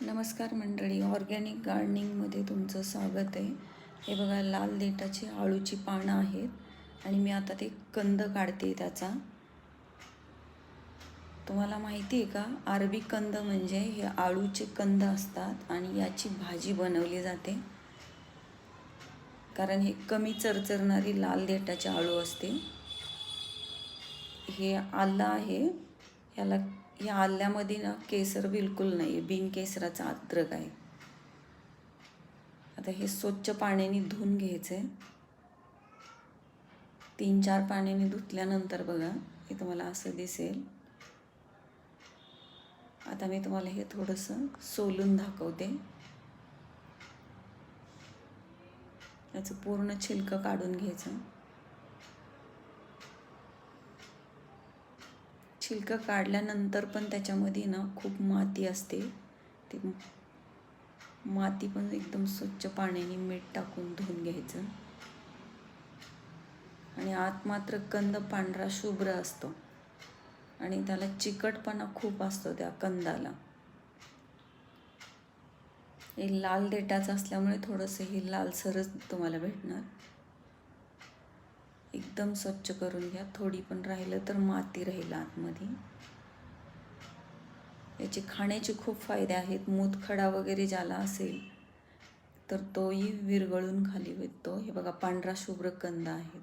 नमस्कार मंडळी, ऑर्गॅनिक गार्डनिंगमध्ये तुमचं स्वागत आहे. हे बघा, लाल देठाची आळूची पानं आहेत आणि मी आता ते कंद काढते त्याचा. तुम्हाला माहिती आहे का, अरबी कंद म्हणजे हे आळूचे कंद असतात आणि याची भाजी बनवली जाते. कारण हे कमी चरचरणारी लाल देठाची आळू असते. हे आलं आहे, या आल्यामध्ये ना केसर बिलकुल नाही आहे, बिनकेसराचा अद्रक आहे. आता हे स्वच्छ पाण्याने धुवून घ्यायचं आहे. 3-4 पाण्याने धुतल्यानंतर बघा, हे तुम्हाला असं दिसेल. आता मी तुम्हाला हे थोडंसं सोलून दाखवते. याचं पूर्ण छिलकं काढून घ्यायचं. छिलकं काढल्यानंतर पण त्याच्यामध्ये ना खूप माती असते. ती माती पण एकदम स्वच्छ पाण्याने मीठ टाकून धुवून घ्यायचं. आणि आत मात्र कंद पांढरा शुभ्र असतो आणि त्याला चिकटपणा खूप असतो त्या कंदाला. हे लाल देठाचं असल्यामुळे थोडंसं हे लालसरच तुम्हाला भेटणार. एकदम स्वच्छ करून घ्या. थोडी पण राहिलं तर माती राहील आतमध्ये. याचे खाण्याचे खूप फायदे आहेत. मूतखडा वगैरे ज्याला असेल तर तोही विरघळून खाली येतो. हे बघा, पांढरा शुभ्र कंद आहेत.